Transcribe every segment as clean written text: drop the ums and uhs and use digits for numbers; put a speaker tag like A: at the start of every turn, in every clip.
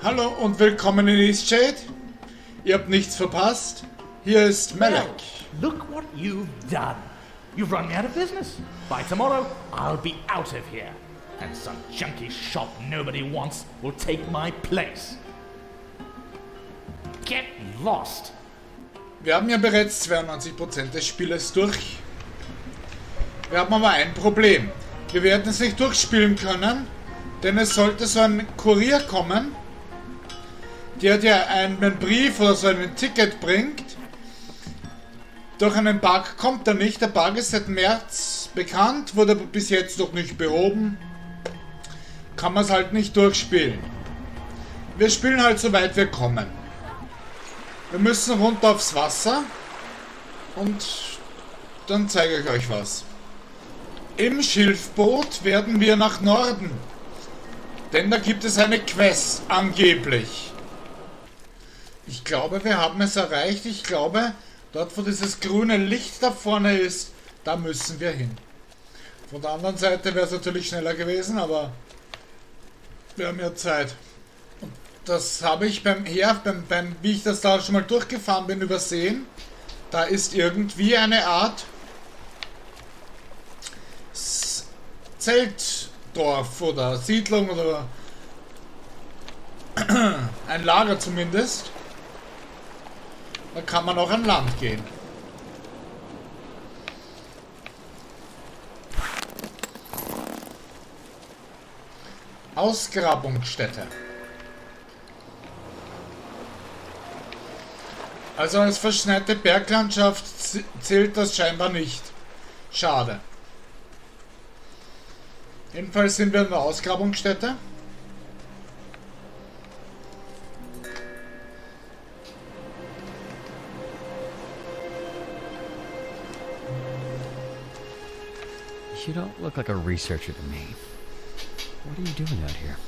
A: Hallo und willkommen in Eastshade. Ihr habt nichts verpasst. Hier ist Melek.
B: Look what you've done. You've run me out of business. By tomorrow, I'll be out of here. And some junky shop nobody wants will take my place. Get lost.
A: Wir haben ja bereits 92% des Spieles durch. Wir haben aber ein Problem. Wir werden es nicht durchspielen können, denn es sollte so ein Kurier kommen, der dir einen Brief oder so ein Ticket bringt. Durch einen Bug kommt er nicht. Der Bug ist seit März bekannt, wurde bis jetzt noch nicht behoben. Kann man es halt nicht durchspielen. Wir spielen halt so weit wir kommen. Wir müssen runter aufs Wasser und dann zeige ich euch was. Im Schilfboot werden wir nach Norden, denn da gibt es eine Quest, angeblich. Ich glaube, wir haben es erreicht. Ich glaube, dort wo dieses grüne Licht da vorne ist, da müssen wir hin. Von der anderen Seite wäre es natürlich schneller gewesen, aber wir haben ja Zeit. Und das habe ich wie ich das da schon mal durchgefahren bin, übersehen. Da ist irgendwie eine Art Zeltdorf oder Siedlung oder ein Lager zumindest. Da kann man auch an Land gehen. Ausgrabungsstätte. Also als verschneite Berglandschaft zählt das scheinbar nicht. Schade. Jedenfalls sind wir in der Ausgrabungsstätte.
C: You don't look like a researcher to me. What are you doing out here?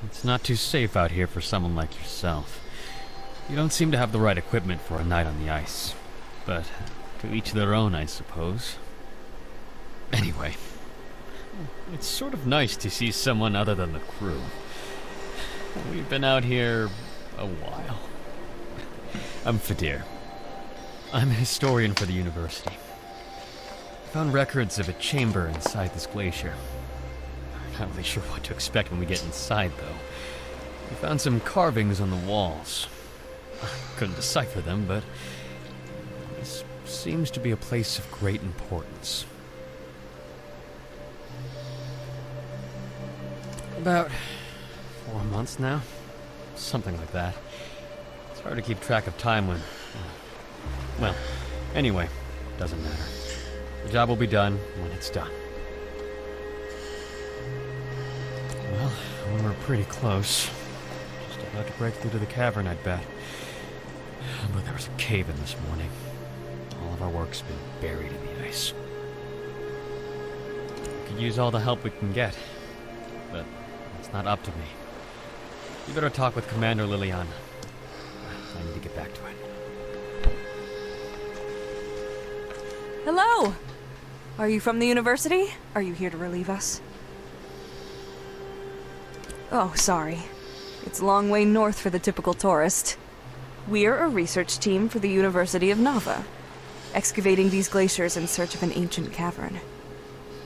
C: It's not too safe out here for someone like yourself. You don't seem to have the right equipment for a night on the ice. But to each their own, I suppose. Anyway, it's sort of nice to see someone other than the crew. We've been out here a while. I'm Fadir. I'm a historian for the university. I found records of a chamber inside this glacier. I'm not really sure what to expect when we get inside, though. We found some carvings on the walls. I couldn't decipher them, but this seems to be a place of great importance. About 4 months now? Something like that. It's hard to keep track of time when... Well, anyway, doesn't matter. The job will be done when it's done. Well, we were pretty close. Just about to break through to the cavern, I'd bet. But there was a cave-in this morning. All of our work's been buried in the ice. We could use all the help we can get, but it's not up to me. You better talk with Commander Liliana. I need to get back to it.
D: Hello! Are you from the university? Are you here to relieve us? Oh, sorry. It's a long way north for the typical tourist. We're a research team for the University of Nava, excavating these glaciers in search of an ancient cavern.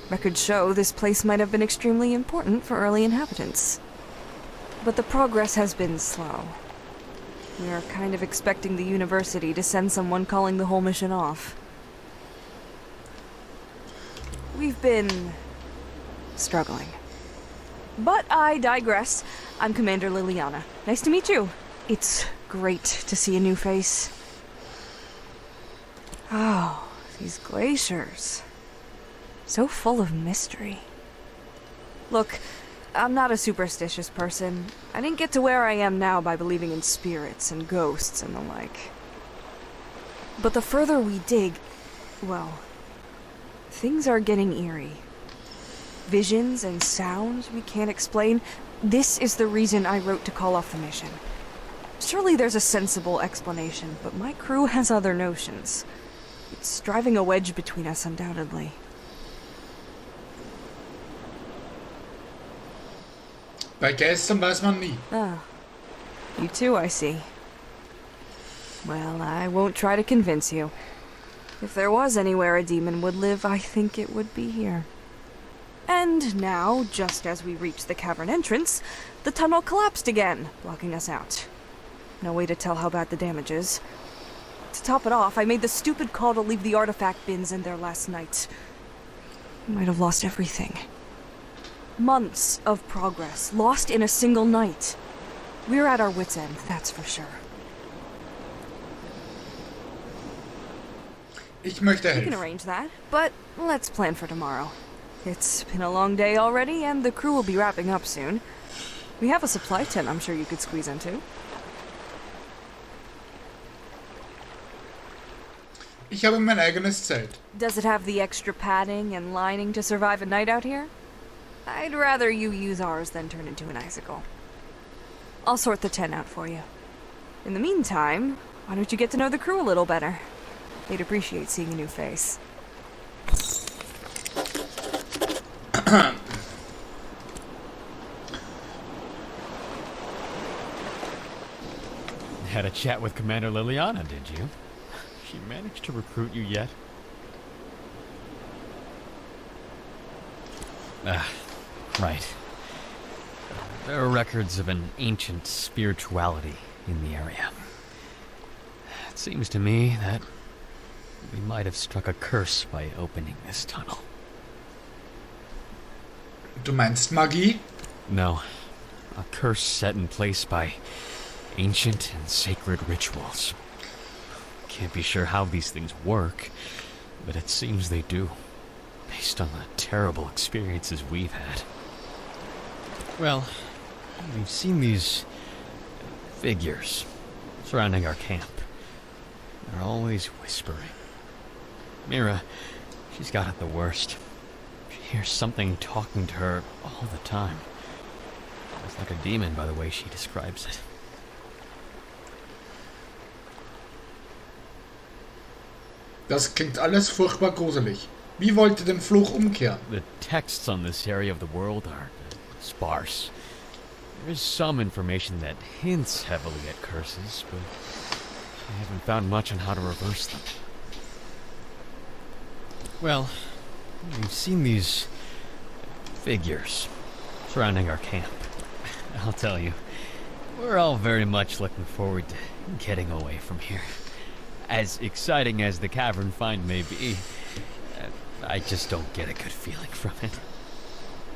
D: Records show this place might have been extremely important for early inhabitants. But the progress has been slow. We are kind of expecting the university to send someone calling the whole mission off. We've been... struggling. But I digress. I'm Commander Liliana. Nice to meet you. It's great to see a new face. Oh, these glaciers. So full of mystery. Look, I'm not a superstitious person. I didn't get to where I am now by believing in spirits and ghosts and the like. But the further we dig, well... things are getting eerie. Visions and sounds we can't explain. This is the reason I wrote to call off the mission. Surely there's a sensible explanation, but my crew has other notions. It's driving a wedge between us, undoubtedly.
A: Bei Geistern weiß man nie.
D: Ah, you too, I see. Well, I won't try to convince you. If there was anywhere a demon would live, I think it would be here. And now, just as we reach the cavern entrance, the tunnel collapsed again, blocking us out. No way to tell how bad the damage is. To top it off, I made the stupid call to leave the artifact bins in there last night. I might have lost everything. Months of progress, lost in a single night. We're at our wits' end, that's for sure.
A: Ich möchte
D: We can
A: helfen.
D: arrange that, but let's plan for tomorrow. It's been a long day already, and the crew will be wrapping up soon. We have a supply tent I'm sure you could squeeze into.
A: Ich habe mein eigenes Zelt.
D: Does it have the extra padding and lining to survive a night out here? I'd rather you use ours than turn into an icicle. I'll sort the tent out for you. In the meantime, why don't you get to know the crew a little better? They'd appreciate seeing a new face.
C: Had a chat with Commander Liliana, did you? She managed to recruit you yet? Right. There are records of an ancient spirituality in the area. It seems to me that we might have struck a curse by opening this tunnel.
A: Du meinst Magie?
C: No, a curse set in place by ancient and sacred rituals. Can't be sure how these things work, but it seems they do, based on the terrible experiences we've had. Well, we've seen these figures surrounding our camp. They're always whispering. Mira, she's got it the worst. She hears something talking to her all the time. It's like a demon by the way she describes it.
A: Das klingt alles furchtbar gruselig. Wie wollt ihr den Fluch umkehren?
C: The texts on this area of the world are sparse. There is some information that hints heavily at curses, but I haven't found much on how to reverse them. Well, we've seen these figures surrounding our camp. I'll tell you, we're all very much looking forward to getting away from here. As exciting as the cavern find may be, I just don't get a good feeling from it.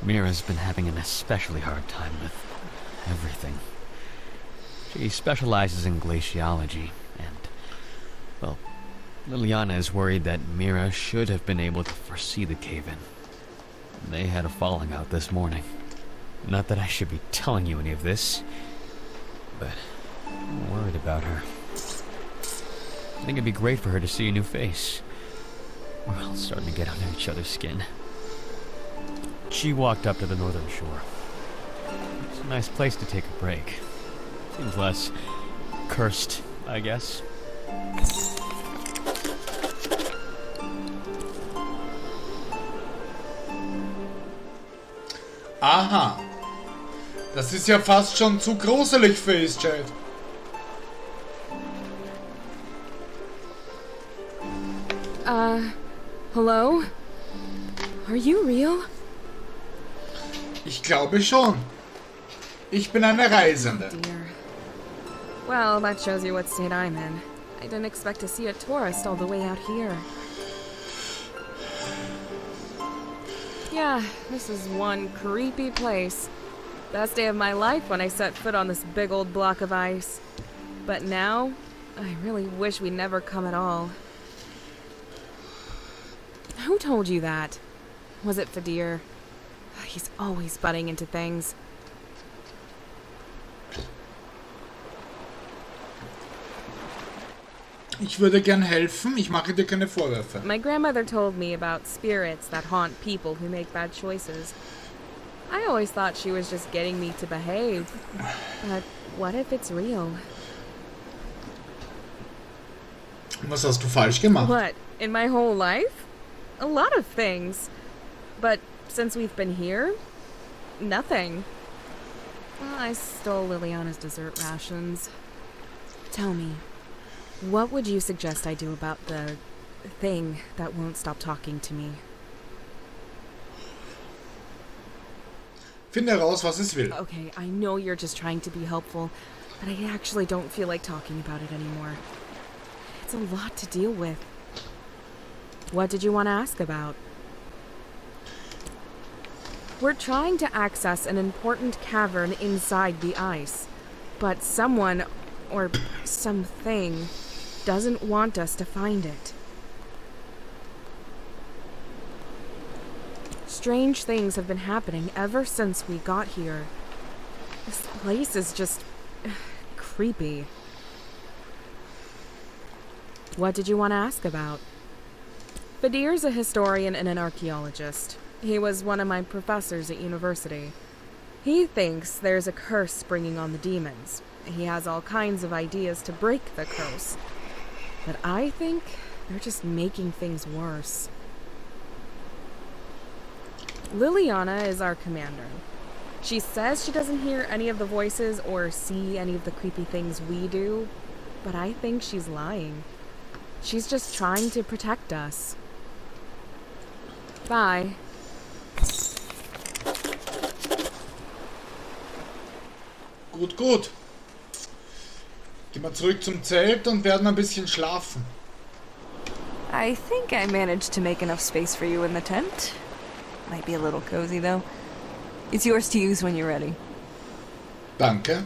C: Mira's been having an especially hard time with everything. She specializes in glaciology, and, well, Liliana is worried that Mira should have been able to foresee the cave-in. They had a falling out this morning. Not that I should be telling you any of this, but I'm worried about her. I think it'd be great for her to see a new face. We're all starting to get under each other's skin. She walked up to the northern shore. It's a nice place to take a break. Seems less cursed, I guess.
A: Aha. Das ist ja fast schon zu gruselig für Eastshade.
D: Hello? Are you real?
A: Ich glaube schon. Ich bin eine Reisende.
E: Dear. Well, that shows you what state I'm in. I didn't expect to see a tourist all the way out here. Yeah, this is one creepy place. Best day of my life when I set foot on this big old block of ice. But now, I really wish we'd never come at all. Who told you that? Was it Fadir? He's always butting into things.
A: Ich würde gern helfen, ich mache dir keine Vorwürfe.
E: My grandmother told me about spirits that haunt people who make bad choices. I always thought she was just getting me to behave. But what if it's real?
A: Was hast du falsch gemacht?
E: What? In my whole life? A lot of things. But since we've been here, nothing. Well, I stole Liliana's dessert rations. Tell me, what would you suggest I do about the thing that won't stop talking to me?
A: Finde heraus, was es will.
E: Okay, I know you're just trying to be helpful, but I actually don't feel like talking about it anymore. It's a lot to deal with. What did you want to ask about? We're trying to access an important cavern inside the ice, but someone, or something, doesn't want us to find it. Strange things have been happening ever since we got here. This place is just creepy. What did you want to ask about? Fadir's a historian and an archaeologist. He was one of my professors at university. He thinks there's a curse springing on the demons. He has all kinds of ideas to break the curse. But I think they're just making things worse. Liliana is our commander. She says she doesn't hear any of the voices or see any of the creepy things we do, but I think she's lying. She's just trying to protect us. Bye.
A: Gut, gut. Gehen wir zurück zum Zelt und werden ein bisschen schlafen.
D: I think I managed to make enough space for you in the tent. Might be a little cozy, though. It's yours to use when you're ready.
A: Danke.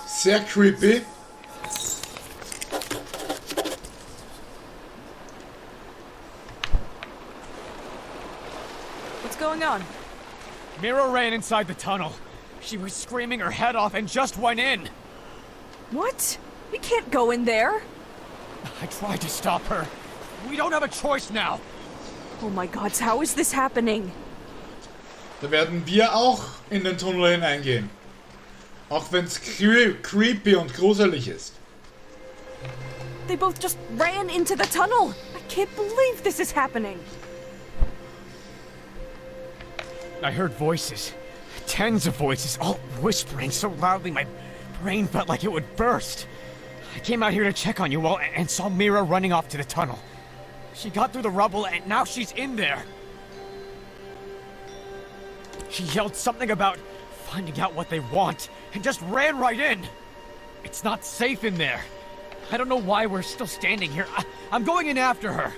A: Sehr creepy.
D: What's going on?
F: Mira ran inside the tunnel. She was screaming her head off and just went in.
D: What? We can't go in there.
F: I tried to stop her. We don't have a choice now.
D: Oh my god, how is this happening?
A: Da werden wir auch in den Tunnel hineingehen. Auch wenn es creepy und gruselig ist.
D: They both just ran into the tunnel. I can't believe this is happening.
F: I heard voices. Tens of voices, all whispering so loudly my brain felt like it would burst. I came out here to check on you all and saw Mira running off to the tunnel. She got through the rubble and now she's in there. She yelled something about finding out what they want and just ran right in. It's not safe in there. I don't know why we're still standing here. I'm going in after her.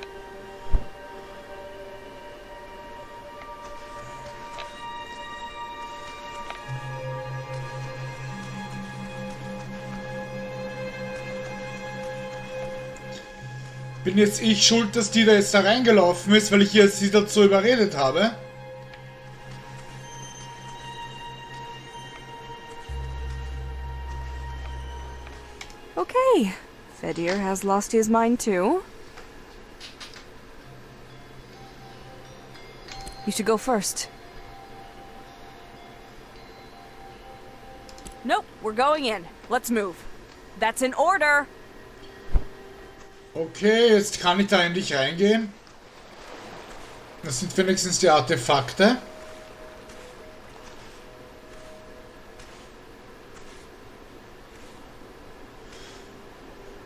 A: Bin jetzt ich schuld, dass die da jetzt da reingelaufen ist, weil ich jetzt sie dazu überredet habe?
D: Okay, Fadir has lost his mind too. You should go first. Nope, we're going in. Let's move. That's an order.
A: Okay, jetzt kann ich da endlich reingehen. Das sind wenigstens die Artefakte.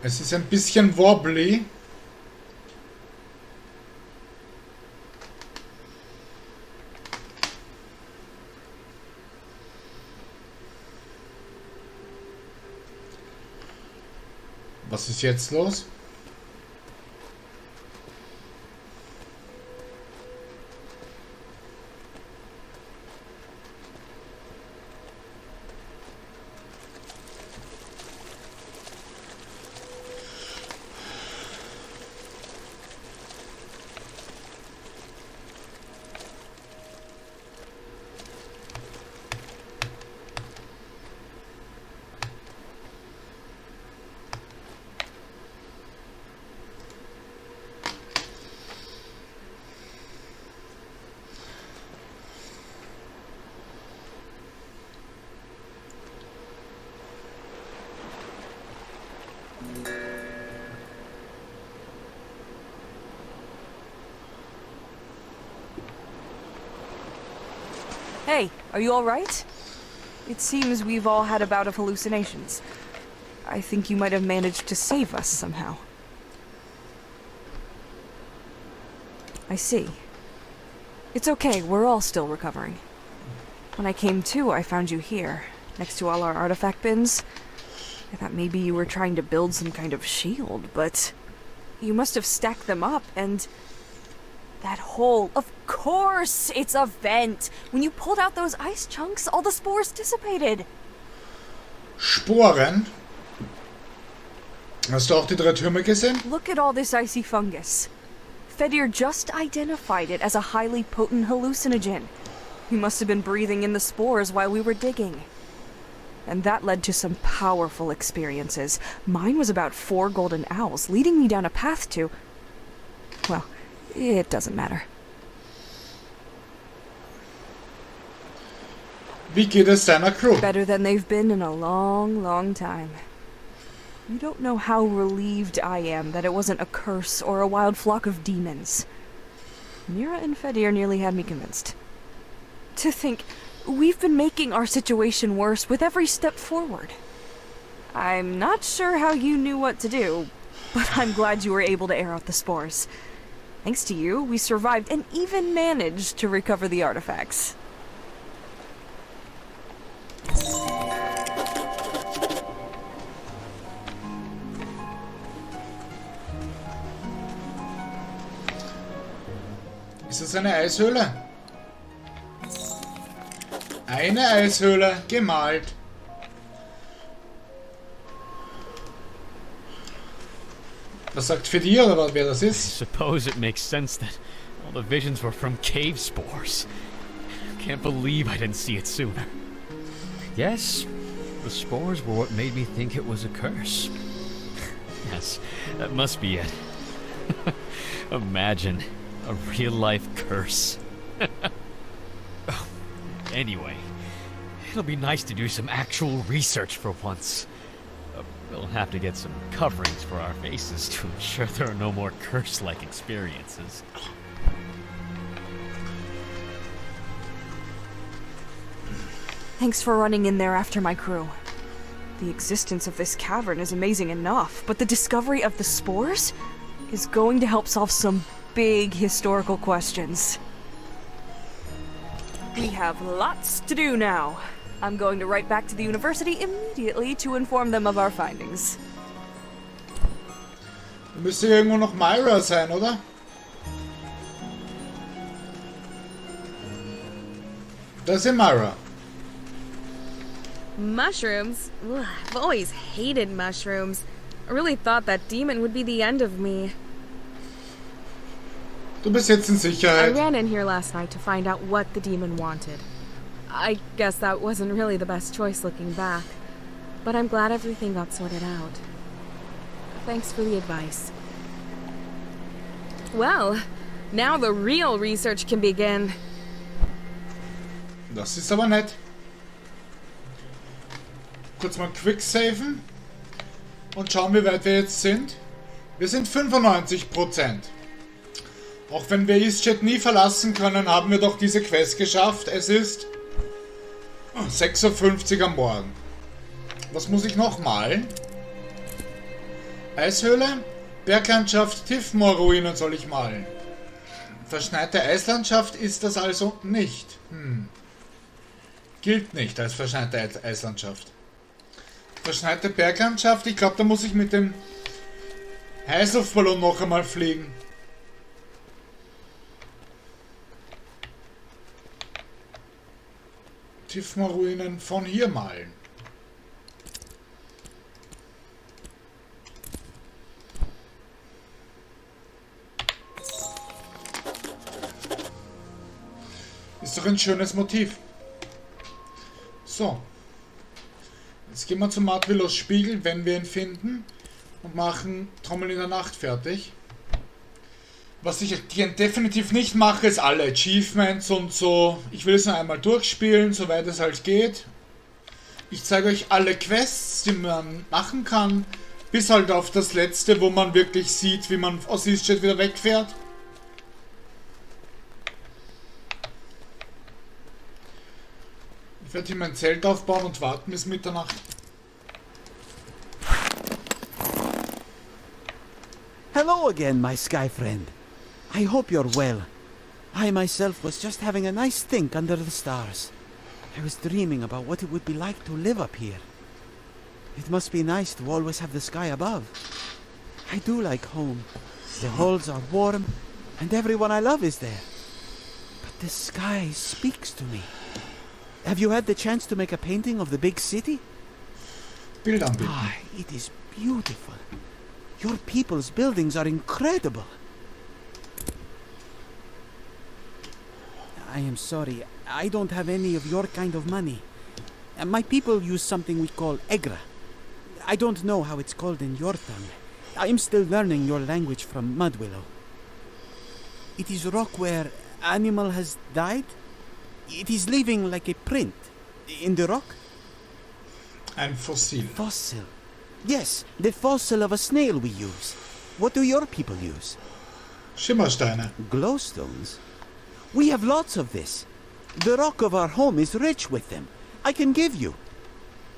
A: Es ist ein bisschen wobbly. Was ist jetzt los?
D: Hey, are you alright? It seems we've all had a bout of hallucinations. I think you might have managed to save us somehow. I see. It's okay, we're all still recovering. When I came to, I found you here, next to all our artifact bins. I thought maybe you were trying to build some kind of shield, but you must have stacked them up, and that hole, of course, it's a vent. When you pulled out those ice chunks, all the spores dissipated.
A: Sporen? Hast du auch die 3 Türme gesehen?
D: Look at all this icy fungus. Fedir just identified it as a highly potent hallucinogen. You must have been breathing in the spores while we were digging. And that led to some powerful experiences. Mine was about 4 golden owls, leading me down a path to... Well, it doesn't matter.
A: Wie geht es deiner Crew?
D: Better than they've been in a long, long time. You don't know how relieved I am that it wasn't a curse or a wild flock of demons. Mira and Fedir nearly had me convinced. To think, we've been making our situation worse with every step forward. I'm not sure how you knew what to do, but I'm glad you were able to air out the spores. Thanks to you, we survived and even managed to recover the artifacts.
A: Ist es eine Eishöhle? Eine Eishöhle, gemalt. Was sagt Fedir oder wer das
C: I
A: ist?
C: suppose it makes sense that all the visions were from cave spores. Can't believe I didn't see it sooner. Yes, the spores were what made me think it was a curse. Yes, that must be it. Imagine a real-life curse. Oh, anyway, it'll be nice to do some actual research for once. We'll have to get some coverings for our faces to ensure there are no more curse-like experiences.
D: Thanks for running in there after my crew. The existence of this cavern is amazing enough, but the discovery of the spores is going to help solve some big historical questions. We have lots to do now. I'm going to write back to the university immediately to inform them of our findings.
A: Müsste irgendwo noch Myra sein, oder? Das ist Myra.
E: Mushrooms? Ugh, I've always hated mushrooms. I really thought that demon would be the end of me.
A: Du bist jetzt in
E: I
A: Sicherheit.
E: ran in here last night to find out what the demon wanted. I guess that wasn't really the best choice looking back, but I'm glad everything got sorted out. Thanks for the advice. Well, now the real research can begin.
A: Das ist aber nett. Kurz mal quicksaven und schauen, wie weit wir jetzt sind. Wir sind 95%. Auch wenn wir Eastshade nie verlassen können, haben wir doch diese Quest geschafft. Es ist 6:50 Uhr am Morgen. Was muss ich noch malen? Eishöhle? Berglandschaft, Tiffmoor-Ruinen soll ich malen. Verschneite Eislandschaft ist das also nicht. Gilt nicht als verschneite Eislandschaft. Verschneite Berglandschaft, ich glaube, da muss ich mit dem Heißluftballon noch einmal fliegen. Tiffmoor-Ruinen von hier malen. Ist doch ein schönes Motiv. So. Jetzt gehen wir zu Matwilos Spiegel, wenn wir ihn finden, und machen Trommeln in der Nacht fertig. Was ich definitiv nicht mache, ist alle Achievements und so. Ich will es nur einmal durchspielen, soweit es halt geht. Ich zeige euch alle Quests, die man machen kann. Bis halt auf das letzte, wo man wirklich sieht, wie man aus Eastshade wieder wegfährt. Ich werde hier mein Zelt aufbauen und warten bis Mitternacht.
G: Hello again, my sky friend. I hope you're well. I myself was just having a nice think under the stars. I was dreaming about what it would be like to live up here. It must be nice to always have the sky above. I do like home. The halls are warm, and everyone I love is there. But the sky speaks to me. Have you had the chance to make a painting of the big city?
A: Bild anbieten.
G: Ah, it is beautiful. Your people's buildings are incredible. I am sorry, I don't have any of your kind of money. My people use something we call egra. I don't know how it's called in your tongue. I am still learning your language from Mudwillow. It is rock where animal has died. It is leaving like a print in the rock.
A: Ein Fossil.
G: Fossil. Yes, the fossil of a snail we use. What do your people use?
A: Schimmersteine.
G: Glowstones? We have lots of this. The rock of our home is rich with them. I can give you.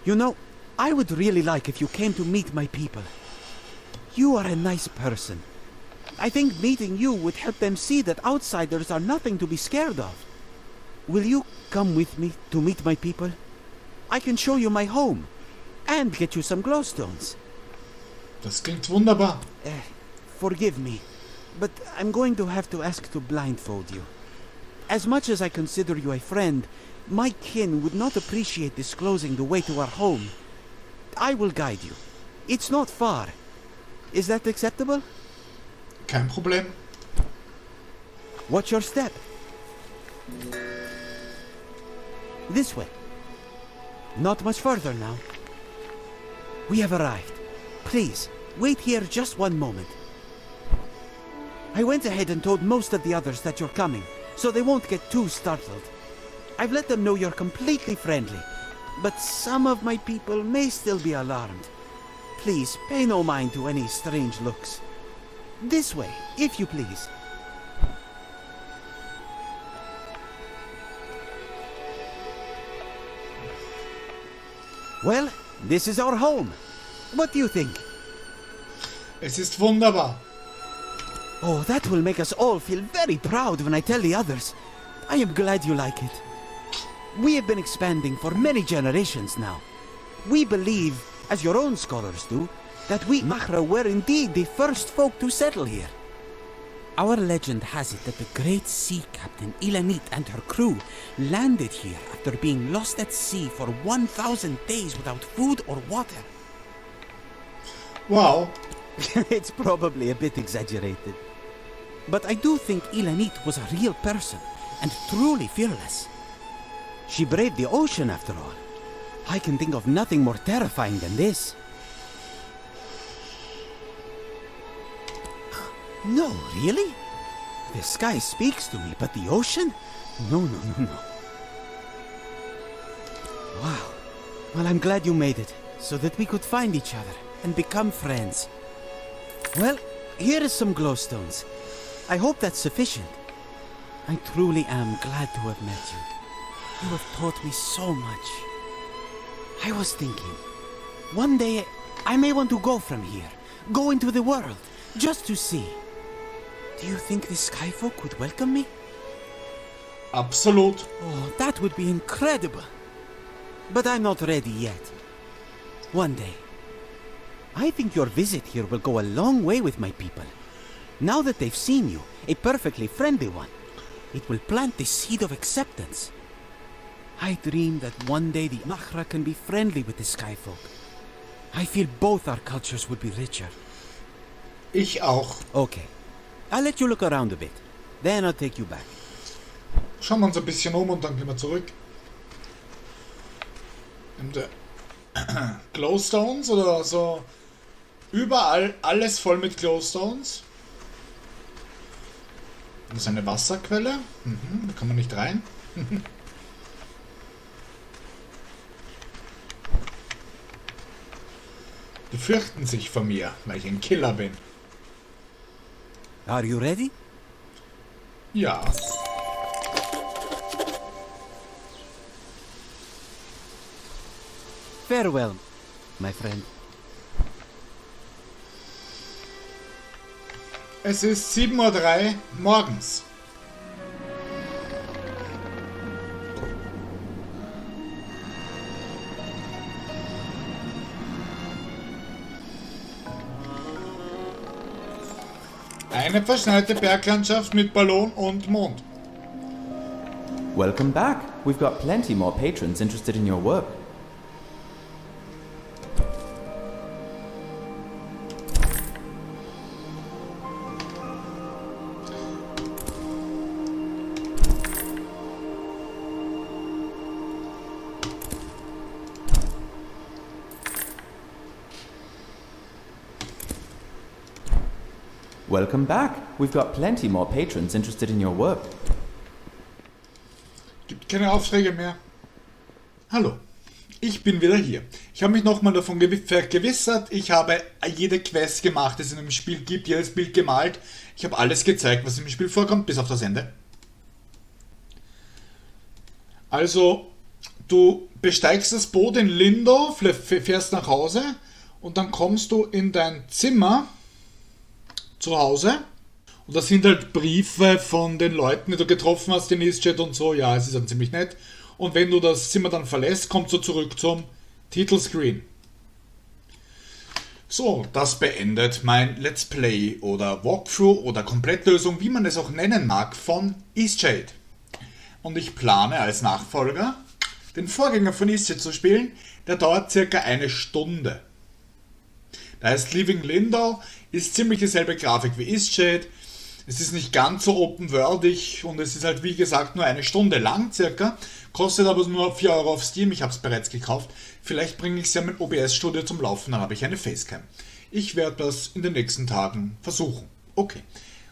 G: You know, I would really like if you came to meet my people. You are a nice person. I think meeting you would help them see that outsiders are nothing to be scared of. Will you come with me to meet my people? I can show you my home and get you some glowstones.
A: Das klingt wunderbar.
G: Forgive me, but I'm going to have to ask to blindfold you. As much as I consider you a friend, my kin would not appreciate disclosing the way to our home. I will guide you. It's not far. Is that acceptable?
A: Kein Problem.
G: Watch your step. This way. Not much further now. We have arrived. Please, wait here just one moment. I went ahead and told most of the others that you're coming, so they won't get too startled. I've let them know you're completely friendly, but some of my people may still be alarmed. Please, pay no mind to any strange looks. This way, if you please. Well, this is our home. What do you think?
A: Es ist wunderbar.
G: Oh, that will make us all feel very proud when I tell the others. I am glad you like it. We have been expanding for many generations now. We believe, as your own scholars do, that we Mahra were indeed the first folk to settle here. Our legend has it that the great sea captain Ilanit and her crew landed here after being lost at sea for 1,000 days without food or water.
A: Wow.
G: It's probably a bit exaggerated. But I do think Ilanit was a real person and truly fearless. She braved the ocean after all. I can think of nothing more terrifying than this. No, really? The sky speaks to me, but the ocean? No. Wow. Well, I'm glad you made it, so that we could find each other and become friends. Well, here is some glowstones. I hope that's sufficient. I truly am glad to have met you. You have taught me so much. I was thinking, one day I may want to go from here, go into the world, just to see. Do you think the Skyfolk would welcome me?
A: Absolut.
G: Oh, that would be incredible. But I'm not ready yet. One day. I think your visit here will go a long way with my people. Now that they've seen you, a perfectly friendly one, it will plant the seed of acceptance. I dream that one day the Mahra can be friendly with the Skyfolk. I feel both our cultures would be richer.
A: Ich auch.
G: Okay. I'll let you look around a bit. Then I'll take you back.
A: Schauen wir uns ein bisschen um und dann gehen wir zurück. Und, Glowstones oder so. Überall alles voll mit Glowstones. Das ist eine Wasserquelle. Da kann man nicht rein. Die fürchten sich vor mir, weil ich ein Killer bin.
G: Are you ready?
A: Ja.
G: Farewell, my friend.
A: Es ist 7:03 Uhr morgens. Eine verschneite Berglandschaft mit Ballon und Mond.
H: Welcome back. We've got plenty more patrons interested in your work. Welcome back. We've got plenty more patrons interested in your work.
A: Gibt keine Aufträge mehr. Hallo, ich bin wieder hier. Ich habe mich nochmal davon vergewissert. Ich habe jede Quest gemacht, die es in dem Spiel gibt, jedes Bild gemalt. Ich habe alles gezeigt, was im Spiel vorkommt, bis auf das Ende. Also, du besteigst das Boot in Lindau, fährst nach Hause und dann kommst du in dein Zimmer zu Hause. Und das sind halt Briefe von den Leuten, die du getroffen hast in Eastshade und so. Ja, es ist dann ziemlich nett. Und wenn du das Zimmer dann verlässt, kommst du zurück zum Titelscreen. So, das beendet mein Let's Play oder Walkthrough oder Komplettlösung, wie man es auch nennen mag, von Eastshade. Und ich plane als Nachfolger, den Vorgänger von Eastshade zu spielen. Der dauert circa eine Stunde. Da heißt Living Lindau, ist ziemlich dieselbe Grafik wie Eastshade. Es ist nicht ganz so open-worldig und es ist halt wie gesagt nur eine Stunde lang circa. Kostet aber nur 4 Euro auf Steam, ich habe es bereits gekauft. Vielleicht bringe ich es ja mit OBS-Studio zum Laufen, dann habe ich eine Facecam. Ich werde das in den nächsten Tagen versuchen. Okay,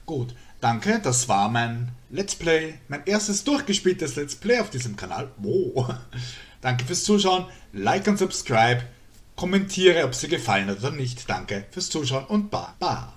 A: gut. Danke, das war mein Let's Play, mein erstes durchgespieltes Let's Play auf diesem Kanal. Oh. Danke fürs Zuschauen, Like und Subscribe. Kommentiere, ob es dir gefallen hat oder nicht. Danke fürs Zuschauen und Baba.